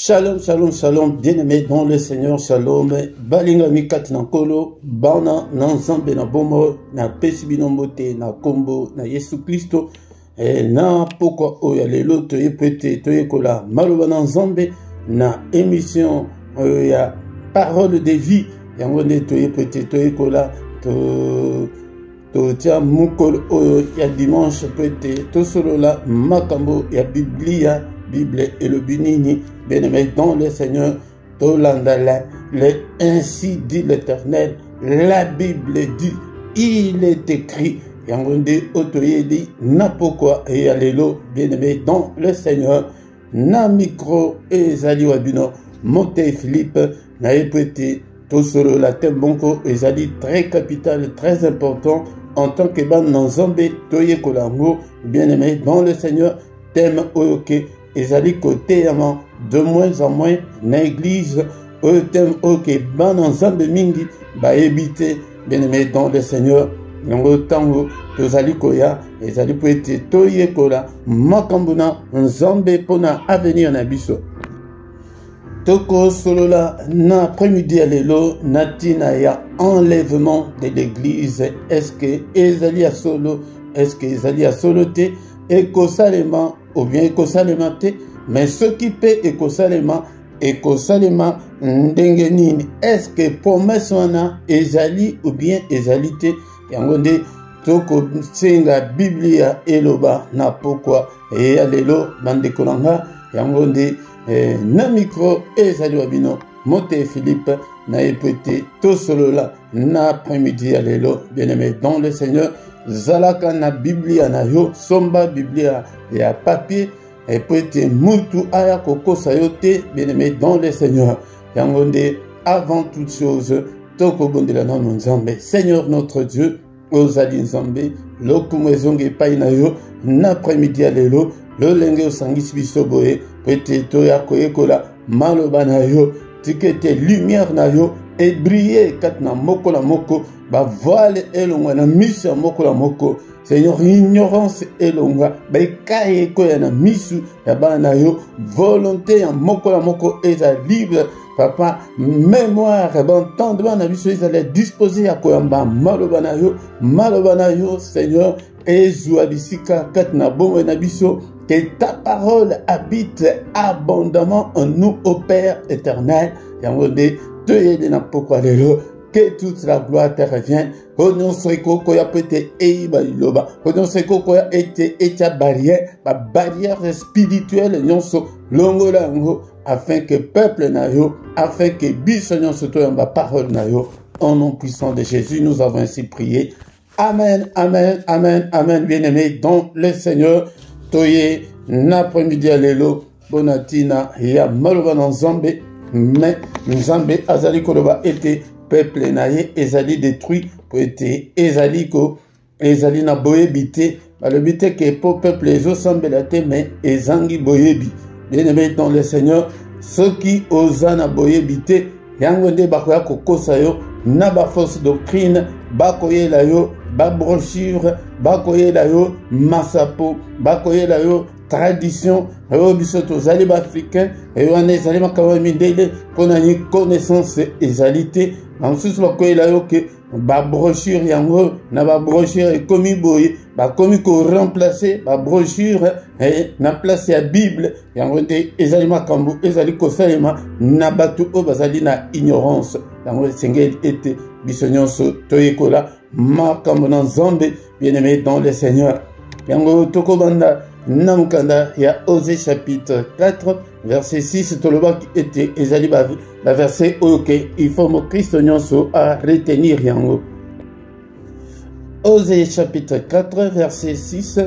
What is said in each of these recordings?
Shalom, shalom, shalom, bien-aimés dans le Seigneur, shalom. Balinga mikat na kolo, bana na nzambe na bomo, na pesibi na mbote, na kombo, na Yesu Kristo. Na pokwa oya lelo toye pete, toye kola, maloba na nzambe, na émission ya parole de vie. Yangonde toye pete, toye kola, to tia mukol oyo ya dimanche pete, to solo la makambo ya Biblia. Bible et le binini, bien-aimé dans le Seigneur, Tolandala, ainsi dit l'Éternel, la Bible dit, il est écrit, Yangonde Otoyedi, Napokwa et Alelo, bien-aimé dans le Seigneur, na micro et Zali Wabino, Monte Philippe, na épété, Tosolo la Tembonko, et Zali très capital, très important, en tant que ban dans Zambé, Toye Kolango, bien-aimé dans le Seigneur, thème Oyoke, ezali côté de moins en moins na église au thème ok ban ensemble mingi ba éviter bien-aimé dans le Seigneur yango tango tozali koya ezali po ete toyekola makambo na nzambe pona avenir na biso toko solola na après-midi ya lelo natina ya enlèvement de l'église. Est-ce que ezali a solo, est-ce que ezali a solo te ekosalema ou bien ekosalema te, mais ce qui peut ekosalema ndenge nini. Est-ce que promesse wana ezali ou bien ezali te? Yango nde toko senga Biblia eloba na pokwa e alelo bandeko nanga yango nde na micro ezali wabino Monte Philippe na epete to solola na après-midi ya lelo bien-aimé dans le Seigneur. Zalaka na Biblia na yo, somba Biblia ya papier, et peut-être mutu aya koko sayote, bien-aimé dans le Seigneur. Yangonde, avant toute chose, toko bondela na nzambe. Seigneur notre Dieu, ozali nzambe, lokumwezonge pai na yo, na après-midi alelo, lo lenge osangisi biso boye, peut-être toya koyekola, maloba na yo, tikete lumière na yo, et briller kat na moko la moko, ba voile elonga na misu ya moko la moko. Seigneur, ignorance elonga ba ikaye ko ya na misu ya bana yo, volonté ya moko la moko eza libre. Papa, mémoire, entendement na biso ezala disposé ya koyamba maloba na yo, Seigneur, ezwa bisika kat na bomo na biso. Que ta parole habite abondamment en nous, ô Père éternel. Yangode toyede na pokwa lelo. Que toute la gloire te revienne. Konon seko koya pete eiba iloba. Konon seko koya etia barrière, ba barrière spirituelle nyonso longola ngo, afin que peuple na yo, afin que biso nyonso toyamba parole na yo. Au nom puissant de Jésus, nous avons ainsi prié. Amen, amen, amen, amen. Bien-aimé dans le Seigneur. Toye na après-midi alelo bonatina ya maloba na nzambe, mais nzambe azali koloba ete peuple na ye ezali détruit po ete ezali na boyebi te balobi te ke po peuple ezosambela te mais ezangi boyebi. Bien-aimé dans le Seigneur, soki oza na boyebi te yango nde bakoya kokosa yo na ba fausse doctrine, bakoyela yo ba brochure, bakoyela yo masapo, bakoyela yo tradition, yo biso tozali ba africain, yo ane ezali makawa mindele pona ni connaissance ezalité. Ensuite bakoyela yo ke ba brochure yango na ba brochure ekomi boye, bakomi ko remplacer ba brochure na place ya Bible yango te ezali makambo ezali kosalema na batu o bazali na ignorance. Yango sengeli ete biso nyonso toyekola makambo na nzambe, bien-aimé dans le Seigneur. Yango tokobanda namukanda ya Osée chapitre 4 verset 6 toloba ete ezali ba verset oyoke il faut mo Christ nyonso à retenir yango. Osée chapitre 4 verset 6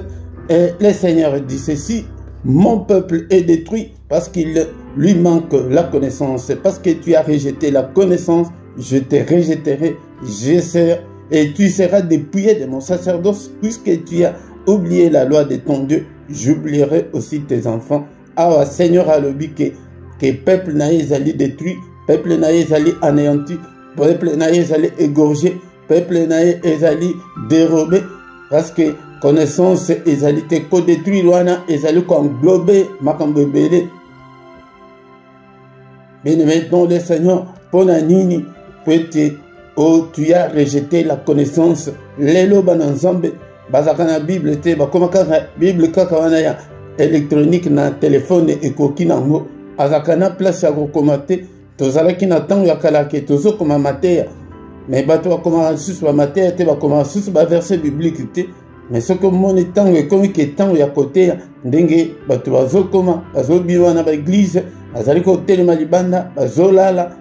et le Seigneur dit ceci: mon peuple est détruit parce qu'il lui manque la connaissance. Parce que tu as rejeté la connaissance, je te rejetterai, et tu seras dépouillé de mon sacerdoce. Puisque tu as oublié la loi de ton Dieu, j'oublierai aussi tes enfants. Ah, Seigneur a lobi que peuple na ezali détruit, peuple na ezali anéanti, peuple na ezali égorgé, peuple na ezali dérobé, parce que connaissance ezali te ko détruire wana ezali ko englober makambo ebele. Bien-aimé dans le Seigneur, Ponanini, tu as rejeté la connaissance. Lelo bananzambe, bazakana Bible te, bakomaka Bible kaka wana ya électronique na téléphone et koki nango. Azakana place ya kokomate, tozalaki na tango ya kalake, tozo koma mateya. Mais bato bakoma susu ba mateya te, bakoma susu ba verset biblique te. Mais ce que mon tango est comme que tango ya côté ndenge bato bazokoma, bazobiwa na ba église, azali ko telema libanda, bazolala.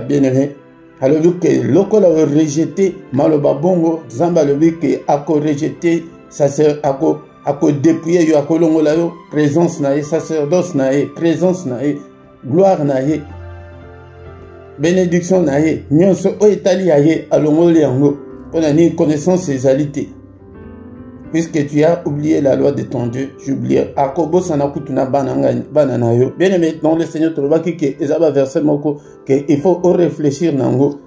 Bien-aimé, alors que lokola rejeté maloba bongo, zamba lobi que ako rejeté, ça c'est ako dépouiller yo akolongola yo présence na ye, sacerdoce na ye, présence na ye, gloire na ye, bénédiction na ye, nyonso o etali ya ye alongoli yango pona ni connaissance ezalité. Puisque tu as oublié la loi de ton Dieu, j'oublie. Akobo sanakutuna banana yo. Bien aimé, dans le Seigneur, tu vois que ezaba verset moko que il faut réfléchir nango.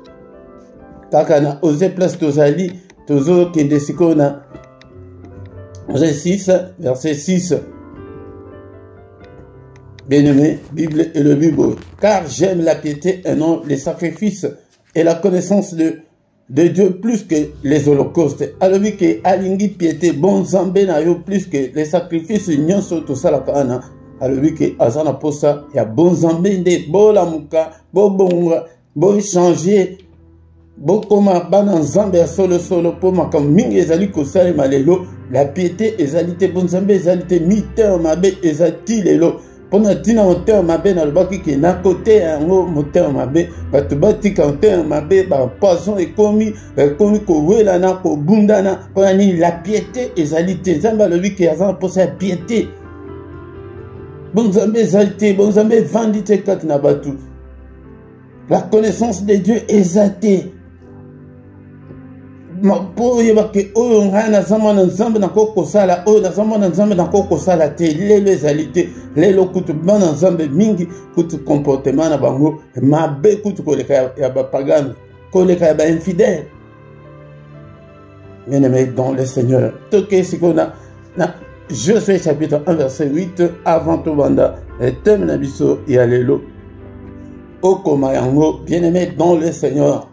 Kakana osé place tozali tozo kende sikona. Verset 6, verset 6. Bien aimé, Bible et le Bible. Car j'aime la piété et non les sacrifices et la connaissance de Dieu plus que les holocaustes. Alors que alingi piété bon zambé na yo plus que les sacrifices nyonso to sala kana. Alors que azana posa ya bon zambé nde bo la muka bo bonga bo changer bo koma bana zambé solo po makam mingi ezali ko sala malelo la piété ezalité bon zambé ezalité miter mabe ezati lelo. Pona tina moteur mabe na lobaki ke na côté yango moteur mabe bato batika moteur mabe ba poison ekomi ko wela na ko bundana pona ni la piété ezalité nzamba lobi ke azana posa piété bon nzambe ezalité bon nzambe vandite kat na batu la connaissance de Dieu ezalité pour yebake oyo nga na zama na nzambe na koko sala oyo na zama na nzambe na koko sala te lelo ezalité lelo kutu bana nzambe mingi kutu comportement na bango mabe kutu koleka ya bapagano koleka ya ba infidèle. Bien-aimé dans le Seigneur, toke sikona na Josué chapitre 1 verset 8 avant tout banda thème na biso ya lelo okoma yango. Bien-aimé dans le Seigneur,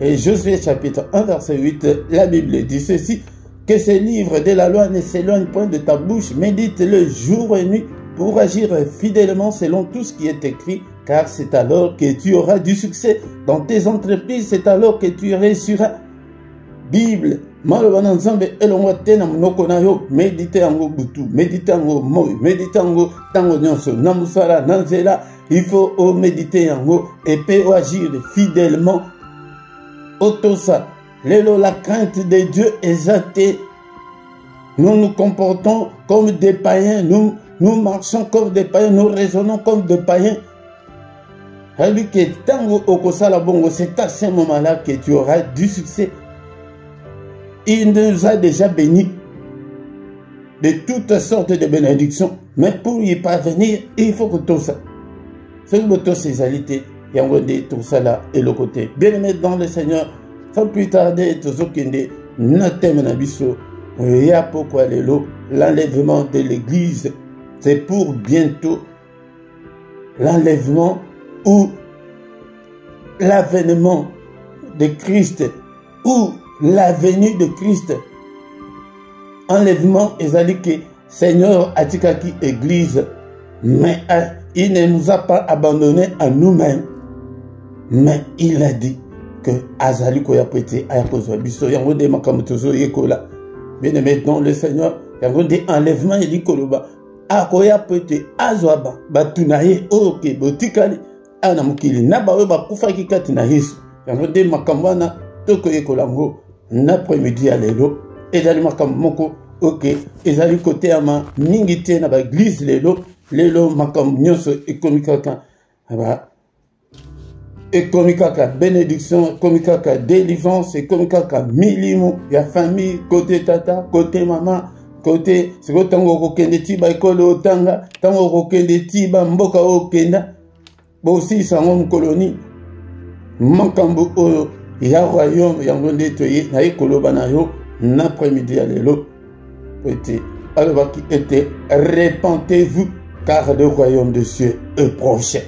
et Josué chapitre 1 verset 8, la Bible dit ceci: que ces livres de la loi ne s'éloignent point de ta bouche, médite-le jour et nuit pour agir fidèlement selon tout ce qui est écrit, car c'est alors que tu auras du succès dans tes entreprises, c'est alors que tu réussiras. Bible, malobana nzambe elongwa te na monoko na yo, médite yango butu, médite yango moi, médite yango tango nyonso na musala na nzela, il faut méditer yango et peut agir fidèlement. Otosa, lelo la crainte de Dieu est athée. Nous nous comportons comme des païens, nous marchons comme des païens, nous raisonnons comme des païens. Alors que tango okosala bongo, c'est à ce moment-là que tu auras du succès. Il nous a déjà bénis de toutes sortes de bénédictions, mais pour y parvenir, il faut que tout ça. C'est que tout ces alité. Tout ça là et le côté. Bien-aimé dans le Seigneur, sans plus tarder, tout ce qui est notre nabiso, il y a pourquoi l'enlèvement de l'église, c'est pour bientôt l'enlèvement ou l'avènement de Christ ou la venue de Christ. Enlèvement, ezali que Seigneur atikaki église, mais il ne nous a pas abandonnés à nous-mêmes. Mais il a dit que Azali koya pete ayakozwa biso yango de makamutozo yekola. Bien aimé dans le Seigneur, yango de enlèvement et likoloba akoya pete azwaba batunaye oke botikali ana mukili na bawe bakufaki kati na Yesu. Yango de makamwana toko yekola ngo na après-midi ya lelo ezali makambo moko ok ezali côté ama mingi te na ba église lelo makambo nyonso ekomikaka aba ekomikaka bénédiction, ekomikaka délivrance, ekomikaka milimo ya famille, côté tata, côté maman, côté siko tango kokende tiba ekolo otanga, tango kokende tiba mboka okenda, bosi sango mkoloni, makambo oyo ya royaume yango nde toye na ekoloba na yo na après-midi ya lelo. Petit alors qui était répentez-vous car le royaume de Dieu est proche.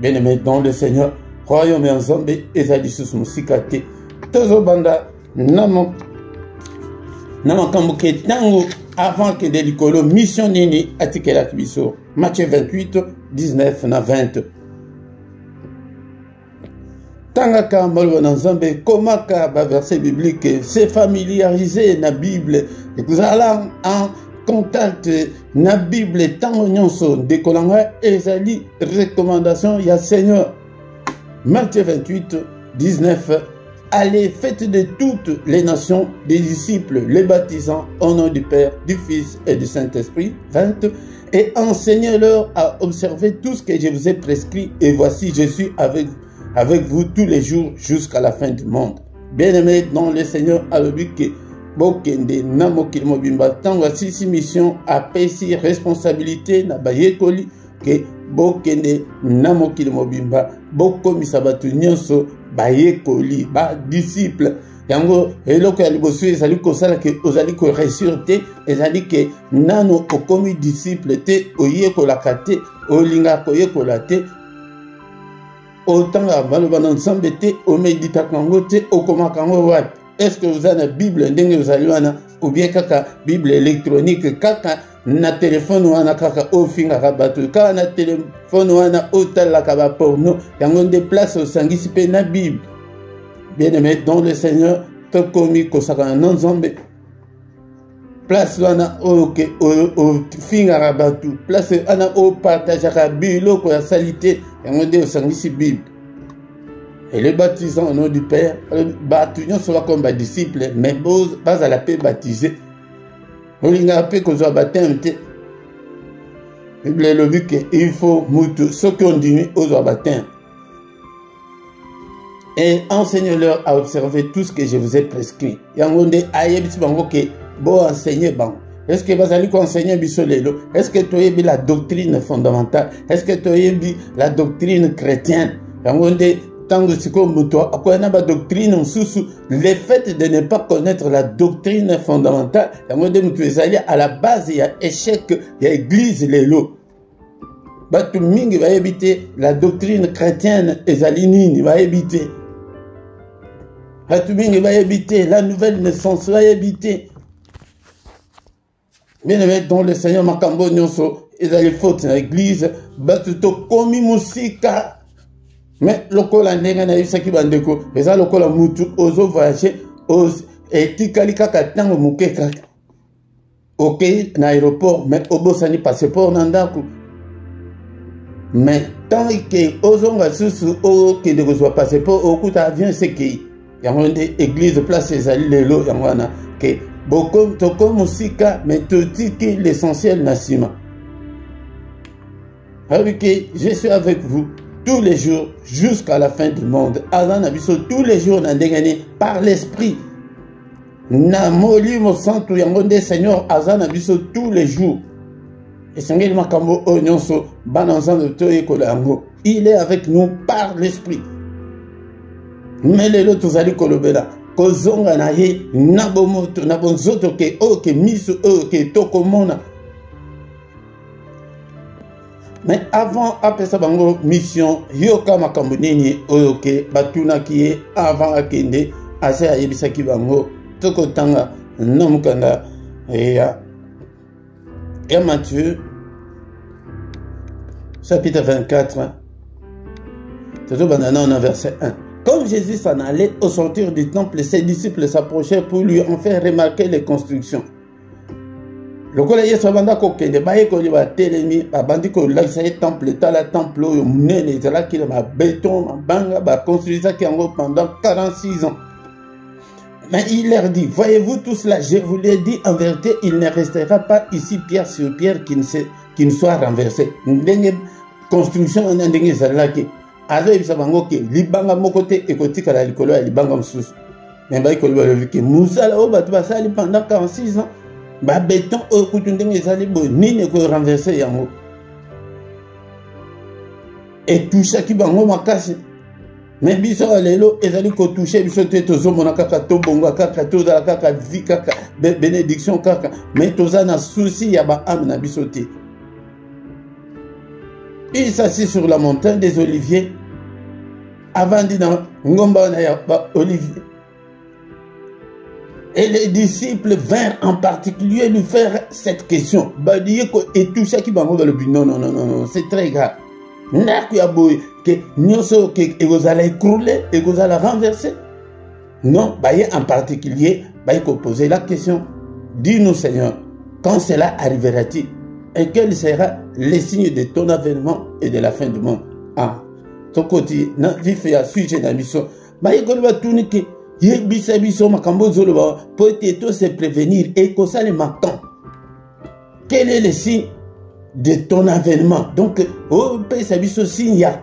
Bien-aimé dans le Seigneur, royaume en Zambé, ezali sous musikate. Tozo banda, namo kambuke tango avant que de l'icolo mission nini atikela kibiso. Matthieu 28, 19 na 20. Tangaka malwa Nzambe komaka ba verset biblique c'est familiarisé na Bible et vous allez en contact na Bible tango nyonso dekolanga ezali recommandation ya Seigneur. Matthieu 28, 19. Allez, faites de toutes les nations des disciples, les baptisant au nom du Père, du Fils et du Saint-Esprit. 20. Et enseignez-leur à observer tout ce que je vous ai prescrit. Et voici, je suis avec vous tous les jours jusqu'à la fin du monde. Bien-aimés dans le Seigneur, à l'objet Bokende Namokil Mobimba, tant voici si mission à payer responsabilité na bayekoli que Bokende Namokil Mobimba, Boko Misabatu Nyonso, bayekoli, ba disciple. Yango eloko ya liboso ezali kosala ke ozali ko réussir te, ezali ke nano okomi disciple te, oyekolaka te, olinga koyekola te. Autant baloba na Nzambe te, omedita kango te, okomaka kango wapi? Est-ce que vous avez la Bible ndenge vous allez wana ou bien kaka Bible électronique kaka na téléphone wana kaka ofinga kabatu kaka na téléphone wana otala kaba porno yango nde place osangisi pe na Bible. Bien-aimé dans le Seigneur, tokomi kosaka na Nzambe. Place wana oke ofinga kabatu, place wana o partage ka biloko ya salité yango nde osangisi Bible. Et les baptisants au nom du Père, baptisons soit comme des disciples, mais pas à la paix baptisé. On a appris qu'on soit baptême. Il faut moutou, ceux qui ont dit aux baptême. Et enseignez-leur à observer tout ce que je vous ai prescrit. Yangonde ayebisi bango ke bo enseigner bango. Est-ce que vous allez enseigner bisolelo? Est-ce que tu as la doctrine fondamentale? Est-ce que tu as la doctrine chrétienne? Yangonde tango siko muto akoyana ba doctrine mususu, le fait de ne pas connaître la doctrine fondamentale yangonde mutu ezali à la base ya échec ya église lelo. Batu mingi va éviter la doctrine chrétienne ezali nini va éviter. Batu mingi va éviter la nouvelle naissance va éviter. Bien-aimé dans le Seigneur makambo nyonso ezali faute na église batu to komi musika. Mais lokola ndenge na yisaki bandeko eza lokola mutu ozo voyager etikali kaka tango muke kaka ok na aéroport mais obosani passeport na ndako mais tant que ozonga susu okende kozwa passeport okuta avion sekei yango nde église place ezali lelo yango wana ke boko toko musika mais totiki l'essentiel na nsima avec je suis avec vous tous les jours jusqu'à la fin du monde. Azan abiso tous les jours n'andengani par l'esprit. Na moli mo santu yangonde Seigneur azan abiso tous les jours. Et sengeli makambo onyonso bananzan de to ekolango. Il est avec nous par l'esprit. Mais les autres tozali kolobela kozonga na ye nabomoto nabonzoto ke o ke miso o ke tokomona. Mais avant, après ça, bango mission, yoka makambo nini oyoke batuna kiye avant akende ase ayebisa ki bango toko tanga nomukanda ya Matthieu chapitre 24 tout banana verset 1. Comme Jésus s'en allait au sortir du temple, ses disciples s'approchèrent pour lui en faire remarquer les constructions. Lokola yesu abanda kokende bayekoli batelemi babandi kolakisa ye temple tala temple oyo munene ezalaki na béton mabanga baconstruisaki yango pendant 46 ans. Mais il leur dit, voyez-vous tout cela, je vous l'ai dit en vérité, il ne restera pas ici pierre sur pierre qui ne soit renversé. Ndenge construction wana ndenge ezalaki azoyebisa bango ke libanga moko te ekotikala likolo ya libanga mosusu. Mais bayekoli balobi ke mosala oyo bato basali pendant 46 ans ba béton okutu ndenge ezali boye nini ko renverser yango et touchaki bango makasi. Mais biso lelo ezali ko toucher biso te tozomona kaka tobonga kaka tozala kaka vie kaka bénédiction kaka mais toza na souci ya ba âme na biso te. il s'assit sur la montagne des Oliviers. Avant dit dans Ngomba Olivier. Et les disciples vinrent en particulier lui faire cette question. Et tout ça qui va le but. Non, non, non, non, non, c'est très grave. Que vous allez écrouler et vous allez renverser. Non, en particulier, il faut poser la question. Dis-nous, Seigneur, quand cela arrivera-t-il? Et quel sera le signe de ton avènement et de la fin du monde? Ah, ton côté, vif et à sujet de la mission. Il va tourner que pour se prévenir et que ça les matin. Quel est le signe de ton avènement? Donc, au pays signe, il y a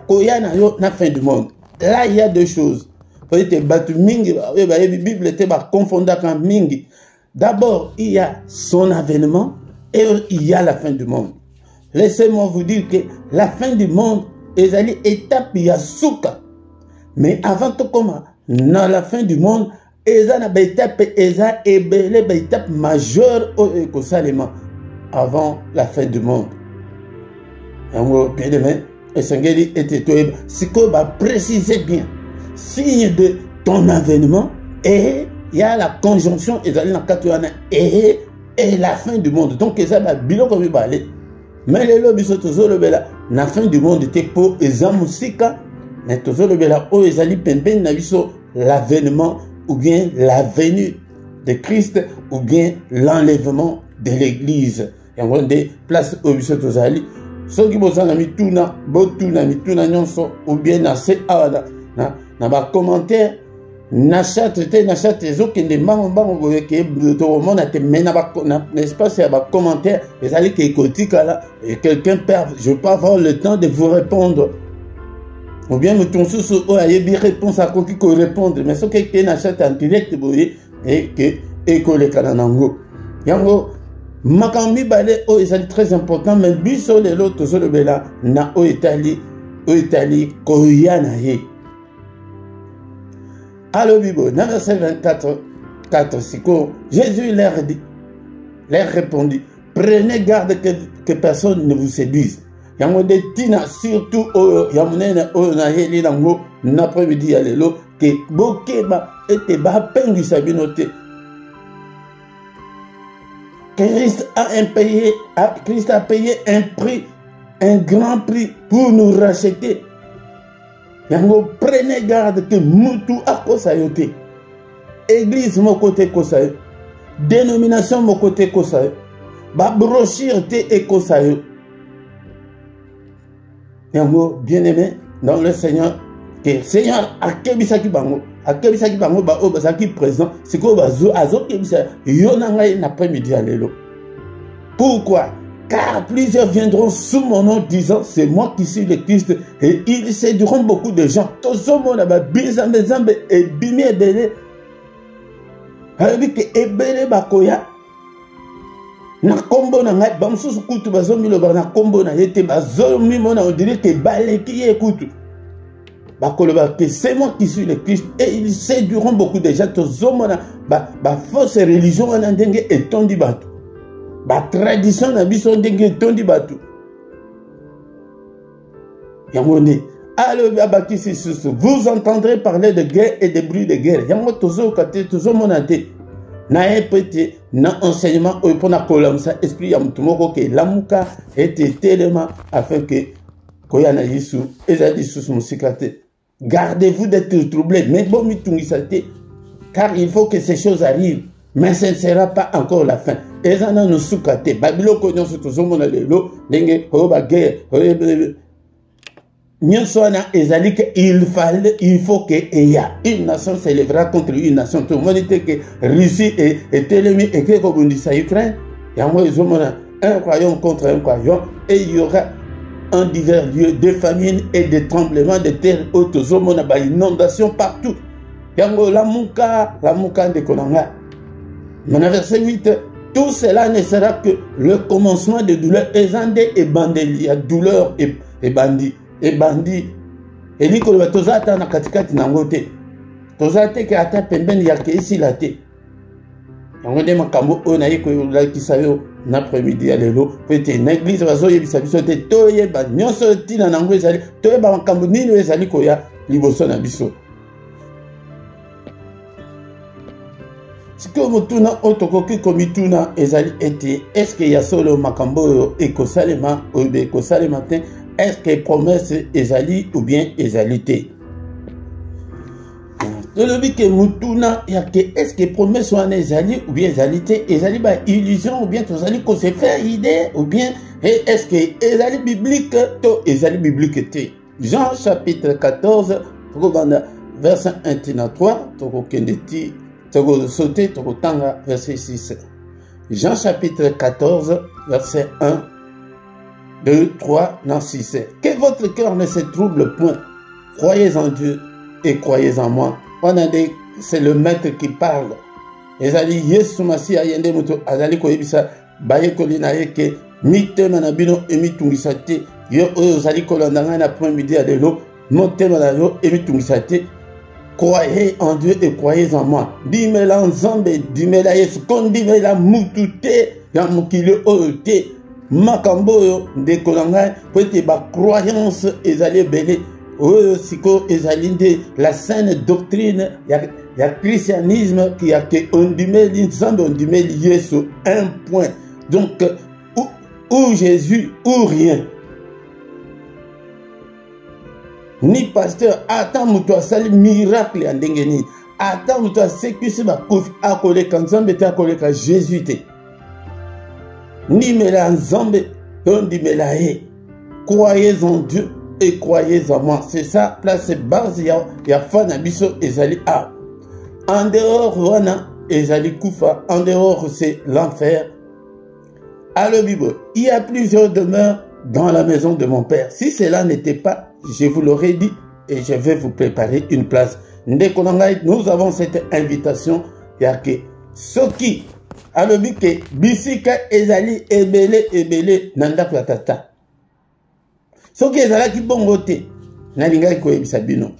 la fin du monde. Là, il y a deux choses. La Bible était confondue avec Mingi. D'abord, il y a son avènement et il y a la fin du monde. Laissez-moi vous dire que la fin du monde est une étape, il y a souka. Mais avant tout comment, dans la fin du monde, il y a une étape majeure avant la fin du monde. C'est qu'on va préciser bien. Signe de ton avènement et il y a la conjonction et la fin du monde. Donc, il y a un bilan comme il va aller. Mais les lobbies sont toujours la fin du monde était pour les amusika. Mais toujours l'avènement ou bien la venue de Christ ou bien l'enlèvement de l'église. Et on dit place au biso tozali. Ceux qui bossent dans mituna, botuna mituna nyonso ou bien na se awada na ba commentaire na chat ezo kende mbango boye ke to mona te mena ba n'est-ce pas c'est ba commentaire les allez que kotika là et quelqu'un perd je peux avoir le temps de vous répondre. Ou bien nous ton sous ayebi réponse à quoi qui répondre mais ce que est na chat en direct boye et que école kananango yango makambi balé o est très important mais biso les autres zo le bela na o Italie koyana ye. Alors Bible dans verset 24 Jésus leur répondit prenez garde que personne ne vous séduise. Yango de tina surtout yamunene o na yeli nango n'après-midi alelo que bokeba ete ba pengi sabinote. Christ a payé un prix, un grand prix pour nous racheter. Yango prenez garde que mutu a kosayote. Église mon côté kosayo. Dénomination mon côté kosayo. Ba brochure te e kosayo. Yango bien aimé dans le Seigneur que Seigneur a kebisaki bango. Akebisaki bango ba o bazaki présent c'est ko bazo azo kebisa yonanga l'après-midi alelo. Pourquoi? Car plusieurs viendront sous mon nom disant c'est moi qui suis le Christ et ils séduiront beaucoup de gens. Tozo mona ba bizambe zambe et bimi ebele. Abi ke ebele bakoya. Na kombo na ngai bamsusu kutu bazomi lo ba na kombo na yete bazomi mona on dirait que baleki ekutu. Que c'est moi qui suis le Christ et ils séduiront beaucoup de gens. Fausse religion en andenge et tondi batu. Tradition na biso ndenge et tondi batu. Yamone. Alors vous entendrez parler de guerre et de bruit de guerre. Yango tozo kate tozo monate. Na epete na enseignement au pona kolamsa esprit ya mutumoko ke lamuka était tellement afin que koyana Yesu ezali sous musikate. Gardez-vous d'être troublés, mais bon, car il faut que ces choses arrivent, mais ce ne sera pas encore la fin. Et ça nous soukate. Babylone connaît ce tout monde le lot, dengue, oba guerre, il faut que y a une nation s'élèvera contre une nation. Tout le monde dit que Russie est ennemie et que comme on dit ça Ukraine, il y a un croyant contre un croyant et il y aura en divers lieux de famine et de tremblements de terre haute, inondation partout. Yango la muka de Konanga. Maintenant verset 8, tout cela ne sera que le commencement de douleur. Ezande et bandé, il y a douleur et bandit. Et bandit. Et dit que le tozata na katikati nangote. Tozate ke ata pembeni ya ke ici la te. yango nde makambo oyo naye koyolakisa yo napremidi ya lelo po ete na eglize bazoyebisa biso te toyeba nyonso ntina nango ezali toyeba makambo nini oyo ezali koya liboso na biso. Sikoyo motuna oyo tokoki komituna ezali ete eske ya solo makambo oyo ekosalema oyo ekosalema te, eske promesse ezali ou bien ezali te. Tolobi ke mutuna ya ke eske promesse wana ezali ou bien ezali te, ezali ba illusion ou bien tozali ko se faire idée ou bien eske ezali biblique to ezali biblique te. Jean chapitre 14 tokobanda verset 1 à 3 tokokende ti toko sauter tokotanga verset 6. Jean chapitre 14 verset 1 2 3 non 6. Que votre cœur ne se trouble point. Croyez en Dieu et croyez en moi. C'est le maître qui parle. Ezali Yesu Masiya yende moto azali koyebisa bayekoli na ye ke mitema na bino emitungisa te. Yo oyo ozali kolanda ngai na point midi ya lelo motema na yo emitungisa te. Croyez en Dieu et croyez en moi. Dimela nzambe dimela Yesu kondimela mutu te ya mokili oyo te. Makambo oyo ndeko na ngai po ete ba croyance ezali ebele oyo siko ezali nde la saine doctrine ya christianisme qui a ke ondimeli nzambe ondimeli Yesu un point. Donc ou Jésus ou rien. Ni pasteur ata mutu asali miracle ya ndenge nini, ata mutu asekisi bakofi akoleka nzambe te akoleka Jésus te. Ndimela nzambe to ndimela ye. Croyez en Dieu et croyez en moi. C'est ça, place base ya fana biso ezali a. En dehors wana ezali kufa, en dehors c'est l'enfer. À la Bible, il y a plusieurs demeures dans la maison de mon père. Si cela n'était pas, je vous l'aurais dit et je vais vous préparer une place. Nous avons cette invitation. Yake soki alobi ke bisika ezali ebele nanda kwa tata. Soki ezalaki bongo te nalingaki koyebisa bino.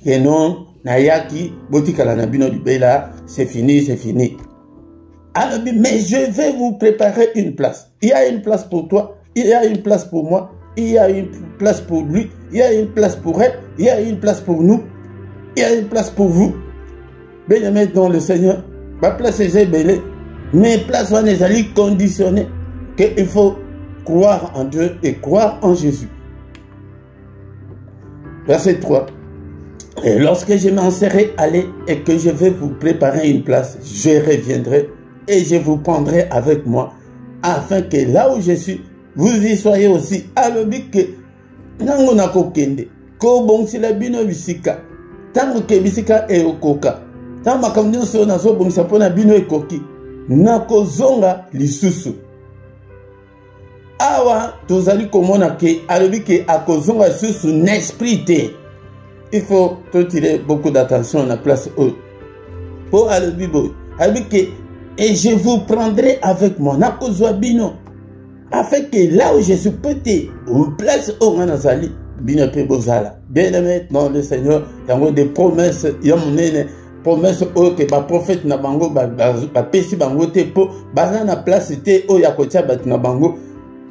Et non nayaki botikala na bino libela, c'est fini, c'est fini. Alobi, mais je vais vous préparer une place. Il y a une place pour toi, il y a une place pour moi, il y a une place pour lui, il y a une place pour elle, il y a une place pour nous, il y a une place pour vous. Bien-aimés dans le Seigneur, ma place est belle, mais place est conditionnée qu'il faut croire en Dieu et croire en Jésus. Verset 3. Et lorsque je m'en serai allé et que je vais vous préparer une place, je reviendrai et je vous prendrai avec moi, afin que là où je suis, vous y soyez aussi. Alobi ke nango nakokende ko bongisa bino bisika tango ke bisika e okoka tango makambo nyonso nazo bongisa pona bino ekoki nakozonga lisusu. Awa tozali komona ke alobi ke akozonga lisusu n'esprit te. Il faut tirer beaucoup d'attention à la place haute. Pour alobi boy alobi ke et je vous prendrai avec moi nakozwa bino afin que là où je suis peut-être une place où on a sali bino pe bozala. Bien-aimé dans le Seigneur, il y a des promesses, il y a des promesses que ba prophète na bango ba pesi bango te po bazana place te o ya kotia bat na bango.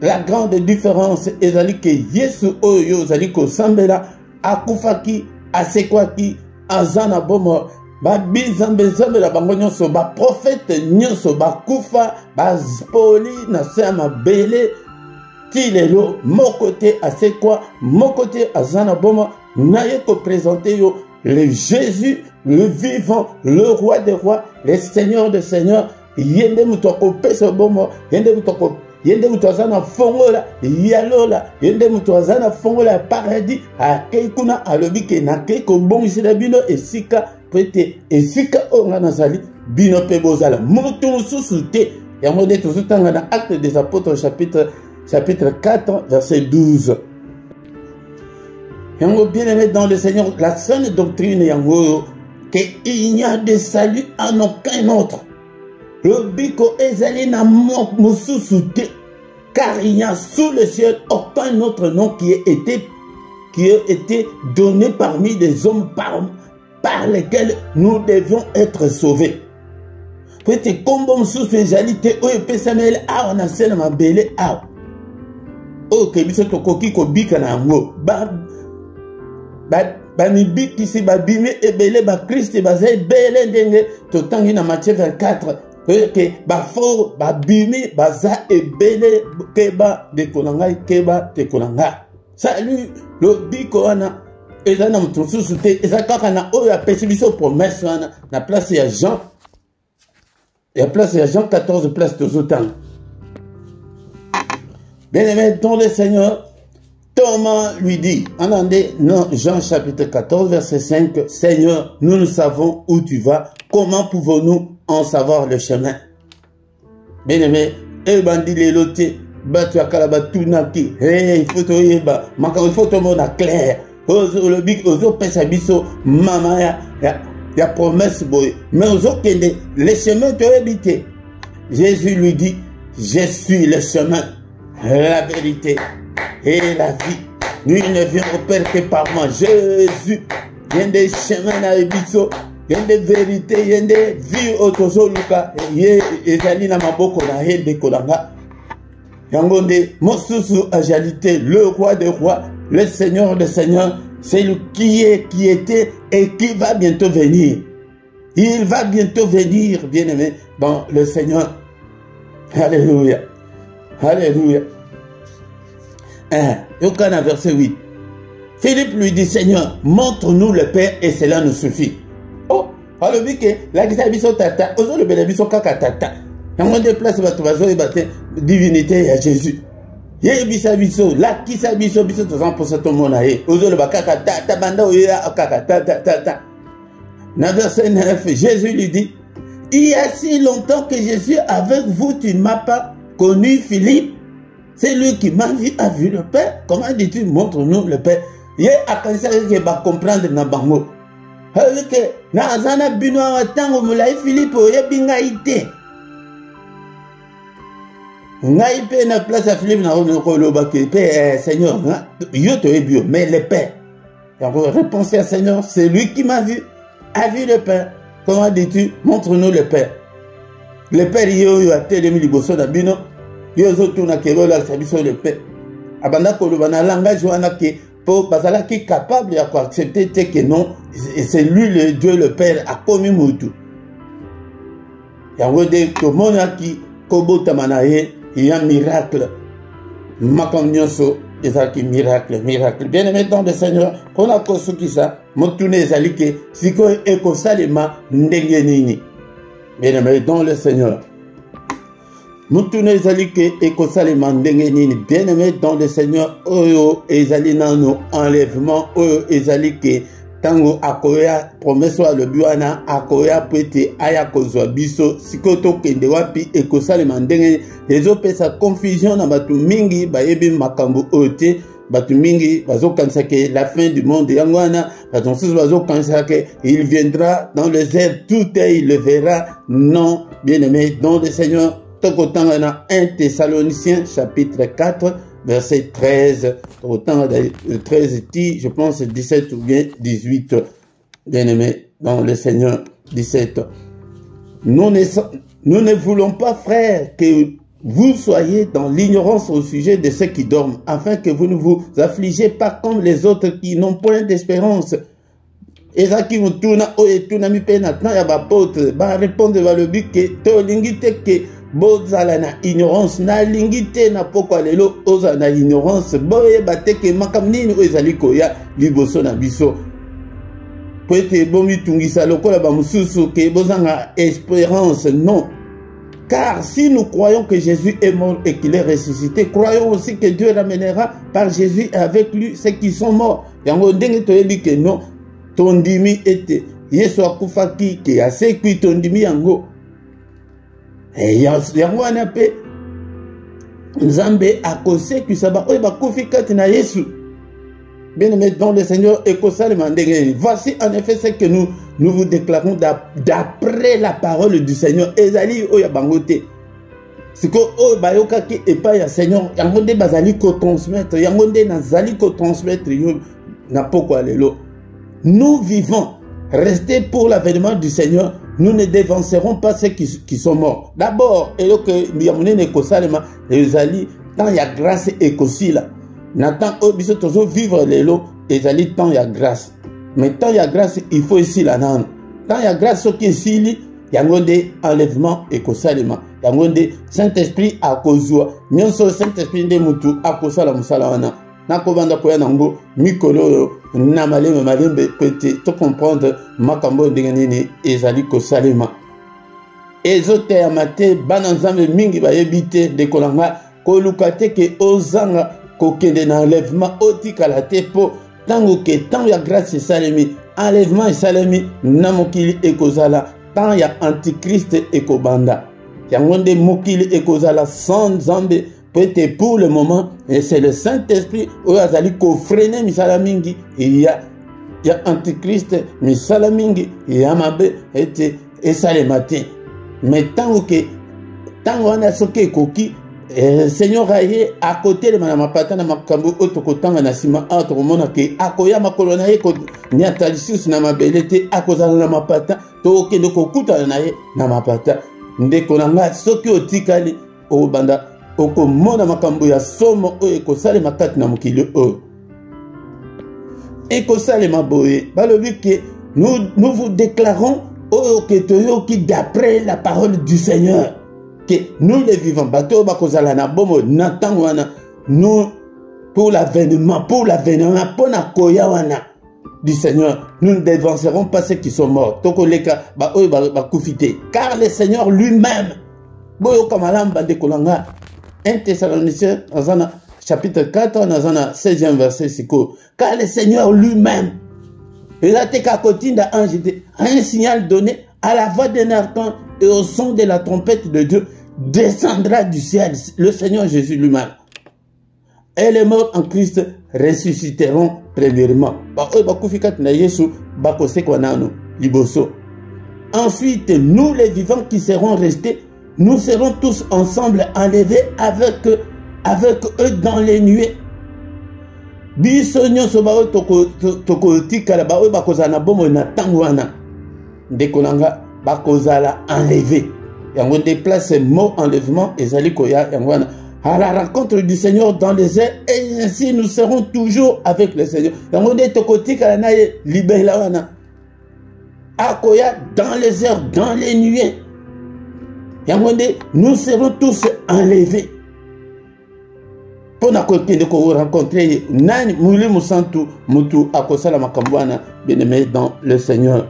La grande différence ezali que Yesu oyo zali ko sambela akufaki asekwaki azana bomo ba bizambe la bango nyonso ba prophète nyonso ba kufa ba spoli na sema bele ti lelo mokote asekwa mokote azana bomo naye ko présenter yo le Jésus le vivant, le roi des rois, le Seigneur des seigneurs. Yende mutoko peso bomo yende mutazana fongola yalola yende mutazana fongola paradis akeikuna alobi ke na keiko bongisa bino esika prete esika onga nazali bino pe bozala mutu susu te yango de tozotanga na Actes des Apôtres chapitre 4 verset 12. Yango bien-aimé dans le Seigneur, la saine doctrine yango que il n'y a de salut en aucun autre. Le biko ezali na mosusu te, car il n'y a sous le ciel aucun autre nom qui ait été donné parmi les hommes par lesquels nous devions être sauvés. po ete kombo mosusu ezali te oyo epesameli awa na se na mabele awa oyo ke biso tokoki kobika na yango bamibikisi babimi ebele bakristo baza ebele ndenge totangi na Matthieu 24 ke bafo babimi baza ebele keba ndeko na ngai keba ndeko na ngai salut lobiko wana eza na moto mosusu te eza kaka na oyo apesi biso promesse wana na place ya Jean 14 place tozotanga. Bien-aimé dans le Seigneur, Thomas lui dit, en andé, non, Jean chapitre 14, verset 5, Seigneur, nous ne savons où tu vas, comment pouvons-nous en savoir le chemin? Bien-aimé, et bandi les lotés, batu akalaba tunaki, il faut te yeba, il faut te mona clair, le big, ozo pesa biso, mama ya promesse boy, mais ozo kende, les chemins te habité. Jésus lui dit, je suis le chemin, la vérité et la vie. Nul ne vient au Père que par moi. Jésus, il y a des chemins à Ebiso, il y a des vérités, il y a des vies autour Luka, il y a des maboko na hende kolanga. Yangonde, Mosusu Ajalité, le roi des rois, le Seigneur des seigneurs, c'est lui qui était et qui va bientôt venir. Il va bientôt venir, bien-aimé, dans le Seigneur. Alléluia. Alléluia. Yokana verset 8. Philippe lui dit, Seigneur, montre-nous le Père et cela nous suffit. Oh, alors que la biso tata, ozo le benabiso kaka tata. Yango de place bato bazo e bate divinité à Jésus. Ye bisa biso, la kisa biso 200% tout monde aye. Ozo le bakaka tata banda oya kaka tata. Na verset 9, Jésus lui dit, il y a si longtemps que je suis avec vous, tu ne m'as pas connu, Philippe. C'est lui qui m'a vu, a vu le Père. Comment dis-tu, montre-nous le Père? Il a commencé à comprendre na bango. Avec na azana bino atango mulai Philippe oye binga ite. Ngai pe na place à Philippe na koloba ke Père Seigneur, yo to ebio mais le Père. Donc réponse à Seigneur, c'est lui qui m'a vu, a vu le Père. Comment dis-tu, montre-nous le Père. Le Père yo a telemi liboso na bino. Yozo tuna kelola sabiso le Père. Abanda koloba na langage wana ke po bazala ki capable ya accepter te que non, c'est lui le Dieu le Père a commis mutu. Ya wode to mona ki kobota manaye il y a un miracle. Makamnyoso ezaki miracle. Bien aimé dans le Seigneur, on a kosuki ça, motune ezalike siko eko salema ndenge nini. Bien aimé dans le Seigneur. Mutune ezalike ekosalema ndenge nini. Bien aimé dans le Seigneur, oyo ezali nano enlèvement, oyo ezalike tango akoya promesse wa lobiwana akoya pete aya kozwa biso sikoto kende wapi ekosalema ndenge ezopesa confusion na batu mingi bayebi makambo ote. Batu mingi bazokanisa ke la fin du monde yangwana batu mosusu bazokanisa ke il viendra dans les airs, tout il le verra. Non, bien aimé dans le Seigneur. Tokotanga na 1 Thessaloniciens chapitre 4 verset 13. Tokotanga 13 je pense 17 ou bien 18. Bien aimé dans le Seigneur 17. Nous ne voulons pas, frères, que vous soyez dans l'ignorance au sujet de ceux qui dorment, afin que vous ne vous affligez pas comme les autres qui n'ont point d'espérance. Et ça qui nous tourne au et tout n'a mis peine à temps, il y a pas apôtre, bah répondre vers le but que to lingite que bozala na ignorance na lingite na pokwa lelo oza na ignorance boye bateke makam nini ezali koya liboso na biso po ete bomi tungisa lokola ba mususu ke bozanga espérance. Non, car si nous croyons que Jésus est mort et qu'il est ressuscité, croyons aussi que Dieu ramènera par Jésus et avec lui ceux qui sont morts. Yango ndenge toyebi ke non tondimi ete Yesu akufaki ke asekwi tondimi yango. Et yango wana pe Nzambe akosekwi saba oyo bakufi kati na Yesu. Bien aimé dans le Seigneur, ekosalema ndenge. Voici en effet ce que nous vous déclarons d'après la parole du Seigneur. Ezali oyo bangote. Siko oyo bayokaki epai ya Seigneur, yango nde bazali ko transmettre, yango nde nazali ko transmettre yo na pokwa lelo. Nous vivons, restez pour l'avènement du Seigneur. nous ne dévancerons pas ceux qui sont morts. D'abord, et que Miamoune Kosalema, les alliés, tant il y a grâce et là. Nathan, obiso toujours vivre les lots, les alliés, tant il y a grâce. Mais tant il y a grâce, il faut ici la nan. Tant il y a grâce, ce qui est ici, il y a un enlèvement et Kosalema. Il y a un Saint-Esprit à Kozua. Nous sommes Saint-Esprit de Moutou à Kosala Mousalawana. Nakobanda koya nango mikolo na malembe malembe pete to comprendre makambo ndengeni ezali kosalema ezote ya mate bana nzambe mingi bayebite de kolanga kolukate ke ozanga kokende na enlèvement otikala te po tango ke tango ya grâce salemi enlèvement salemi na mokili ekozala tant ya antichrist ekobanda yango nde mokili ekozala sans nzambe. Peut-être pour le moment, c'est le Saint-Esprit où il y a freiner misala mingi, il y a Antichrist, misala mingi, il y a Mabé, et ça le matin. Mais tant qu'on a ce qui est coquille, Seigneur aye à côté de Madame Patana Makambo, Otokotanga Nasima, Autrement que Akoya Makolonaye, Niatalisius Namabelete, Akozana Namapata, Toke de Kokuta Naye, Namapata, Ndekonanga, Soki Otikali, Obanda. Oko mona makambo ya somo o ekosale makati na mokili o ekosale maboye balobi ke nous vous déclarons o ke toyoki d'après la parole du Seigneur que nous les vivants bato bakozala na bomo na tango wana nous pour l'avènement pona koya wana du Seigneur nous ne dévancerons pas ceux qui sont morts tokoleka ba o ba kufite car le Seigneur lui-même boyo kamalamba de kolanga 1 Thessaloniciens, chapitre 4, dans le 16e verset, car le Seigneur lui-même, il a été un signal donné à la voix d'un archange et au son de la trompette de Dieu, descendra du ciel, le Seigneur Jésus lui-même. Et les morts en Christ ressusciteront premièrement. Ensuite, nous les vivants qui serons restés, nous serons tous ensemble enlevés avec eux dans les nuées. Bisonyo soba toko tikala ba o bakozana bomo na tangwana. Ndekolanga bakozala enlevé. Yango déplace le mot enlèvement ezali koya yangwana. À la rencontre du Seigneur dans les airs et ainsi nous serons toujours avec le Seigneur. Yango de toko tikala na libela wana. Akoya dans les airs, dans les nuées. Nous serons tous enlevés. Pour nous rencontrer, Nani Mouli Moussantou Moutou Akosala Makambouana, bien-aimé dans le Seigneur.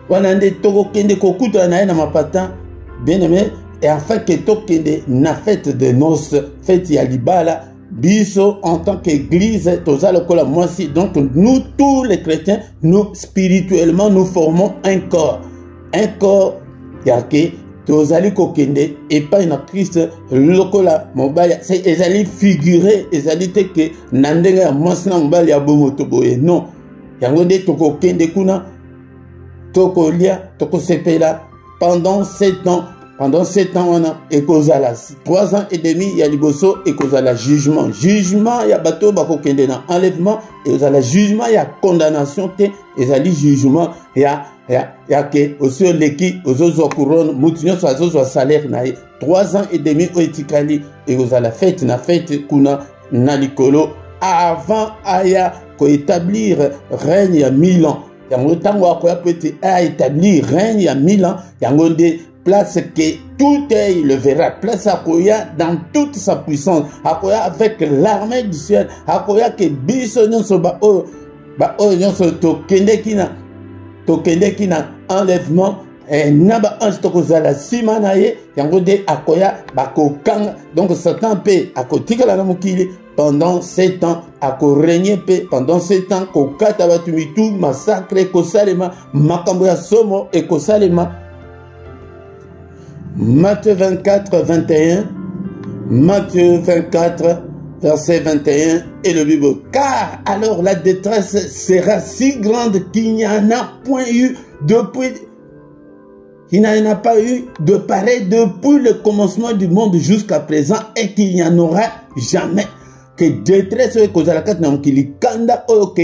Wanande Togo Kende Kokuta Naena Mapata, bien-aimé, et afin que Tokende na fête de noces, fête Yalibala, Biso en tant qu'église, Tozalokola Moisi. Donc nous tous les chrétiens, nous spirituellement, nous formons un corps. Un corps yake tozali kokende et pas na Christ lokola mobali c'est ezali figuré ezali te ke nandenga mosna mobali ya bomoto boye non yango nde tokokende kuna tokolia tokosepela pendant 7 ans on a ekozala 3 ans et demi ya liboso ekozala jugement ya bato bakokende na enlèvement ezala jugement ya condamnation te ezali jugement ya ke aussi leki ozozo couronne mutinyo sozo salaire na 3 ans et demi oetikali ekozala fête kuna na likolo avant aya ko établir règne ya 1000 ans yango tango akoya peut établir règne ya 1000 ans yango nde place que tout œil le verra, place Akoya dans toute sa puissance, Akoya avec l'armée du ciel, Akoya que bisonyon so ba o nyonso tokende kina enlèvement et naba ange tokozala sima na ye yango de Akoya bakokanga donc Satan pe akotikala na mokili pendant 7 ans akorégner pe pendant 7 ans kokata batumitu massacre kosalema makambo ya somo et kosalema. Matthieu 24, 21, Matthieu 24, verset 21, et le Bible. Car alors la détresse sera si grande qu'il n'y en a point eu depuis, il n'y en a pas eu de pareil depuis le commencement du monde jusqu'à présent et qu'il n'y en aura jamais. Que détresse est causée à la carte namukili, kanda oke,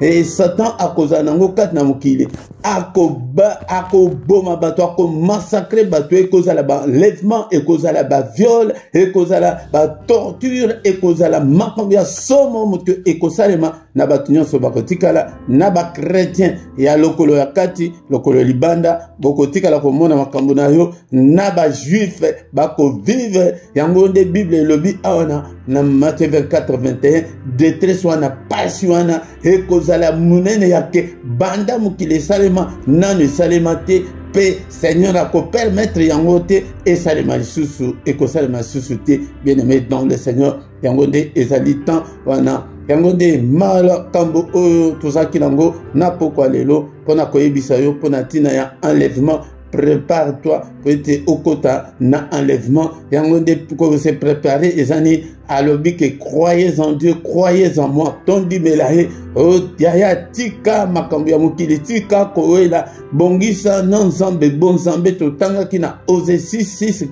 et Satan a causé à nango carte namukili. akoboma bato akomassacre bato ekozala baenlèvement ekozala baviole ekozala batorture ekozala makambo ya somo moto ekosalema na bato nyonso bakotikala na bakretien ya lokolo ya kati lokolo ya libanda bokotikala komona makambo na yo na bajuif bakovivre yango nde bible elobi awana na Matthieu 24:21 détresse wana pasi wana ekozala munene yake banda mokili esalema nanu esalema te pe Seigneur akopermettre yango te esalema lisusu ekosalema lisusu te bien-aimé dans le Seigneur yango nde ezali temps wana yango nde mala kambo oyo tozalaki nango na pokwa lelo mpona koyebisa yo mpona ntina ya enlèvement. Prépare-toi pour être au quota na enlèvement. Yango nde pour se préparer ezani alobi que croyez en Dieu, croyez en moi. Tondi melaye o yaya tika makambo ya mokili tika koela bongisa na nzambe bon nzambe totanga kina Osée 6:6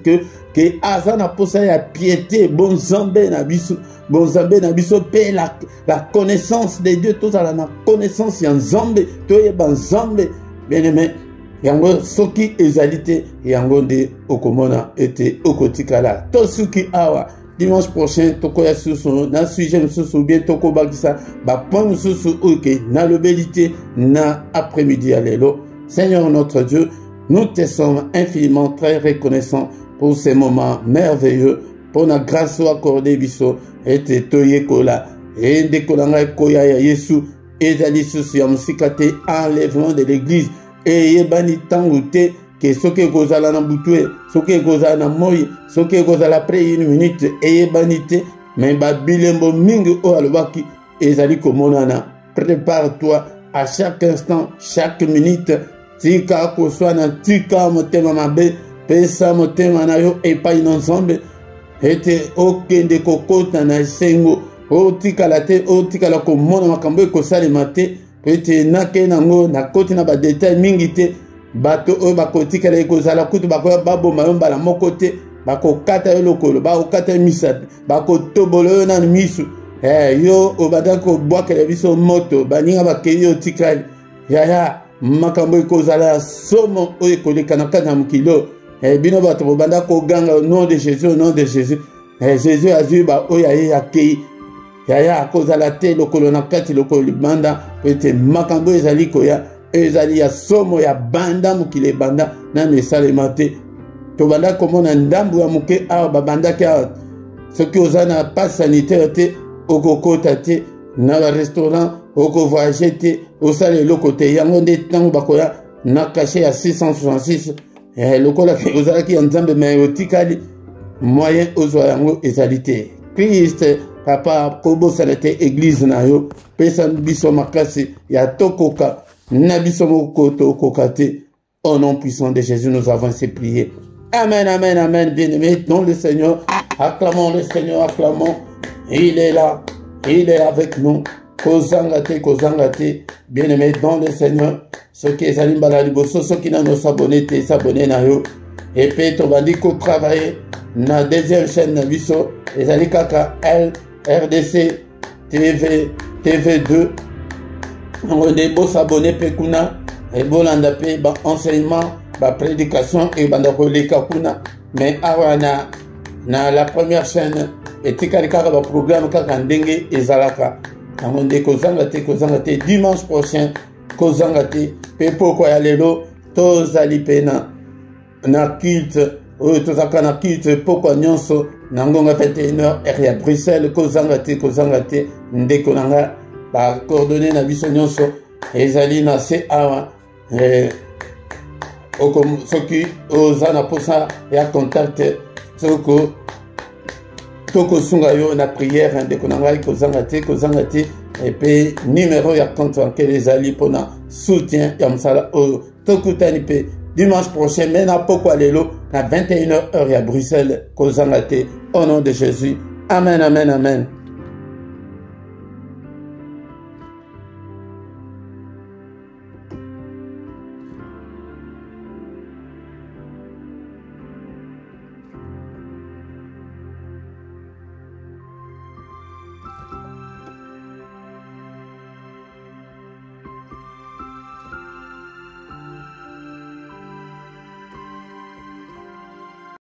que azana posa ya piété bon nzambe na biso bon nzambe na biso pe la connaissance de Dieu tozala na connaissance ya nzambe toyeba nzambe bien-aimé. Yango soki ezalité yango nde okomona ete okotikala to soki awa dimanche prochain tokoya susu na sujet susu bien toko bakisa ba point susu oke na lobelité na après-midi ya lelo. Seigneur notre Dieu, nous te sommes infiniment très reconnaissants pour ces moments merveilleux, pour la grâce accordée biso ete toyekola et ndekolanga koya ya Yesu ezali susu ya musikate enlèvement de l'église. Et yebani tangu te que soki ekozala na butue soki ekozala na moi soki ekozala après une minute eyebani te mais babilembo mingi oyo alobaki ezali komonana. Prépare-toi à chaque instant chaque minute tika koswana tika motema mabe pesa motema na yo epai na nzambe ete okende kokota na esengo otikala te otikala komona makambo ekosalema te ete nake nango nakoti na badetail mingi te bato oyo bakotikala ekozala kutu bakoya baboma yo mbala moko te bakokata yo lokolo bakokata yo misapi bakotobola yo nanu misu yo obanda kobwakela biso moto baninga bakei yo tikali yaya makambo ekozala somo oyo ekoleka na kati na mokili bino bato bobanda koganga au nom de Jésus au nom de Jésus Jésus azwi baoyo aye akei yaya akozala te lokolo na kati lokolo libanda ete makambo ezali koya ezali ya somo ya banda mokili ebanda nanu esalema te tobanda komona ndambu ya moke awa babandaki awa soki oza na passe sanitaire te okokota te na barestaurant okovoyage te osala eloko te yango nde ntango bakoya na kashe ya 666 lokola ozalaki ya nzambe me otikali moyen ozwa yango ezali te. Christ papa kobosana te église na yo pesa biso makasi ya tokoka na biso moko tokoka te. Au nom puissant de Jésus nous avons ainsi prié. Amen, amen, amen. Bien-aimés dans le Seigneur, acclamons le Seigneur, acclamons. Il est là, il est avec nous. Kozangate, kozangate. Bien-aimés dans le Seigneur, ceux qui sont mbala liboso, ceux qui n'ont s'abonné, s'abonner na yo. Et puis tobandi ko travailler na deuxième chaîne na biso, ezali kaka RDC TV TV2. On est beau s'abonner pe kuna et bolanda pe ba enseignement, ba prédication et banda koleka kuna. Mais awana na la première chaîne et tikali kaka ba programme kaka ndenge ezalaka. On est kozangate dimanche prochain kozangate pe poko ya lelo tozali pena na culte oyo tozaka na culte poko nyonso na ngonga 21h area ya Bruxelles kozangate ndeko nanga ba coordonnées na biso nyonso ezali na se awa soki oza na posa ya contact toko sunga yo na prière ndeko nanga kozangate et puis numéro ya compte bancaire ezali pona soutien ya msala oyo tokutani pe dimanche prochain mais na poko lelo na 21h heure ya Bruxelles kozangate au nom de Jésus. Amen, amen, amen.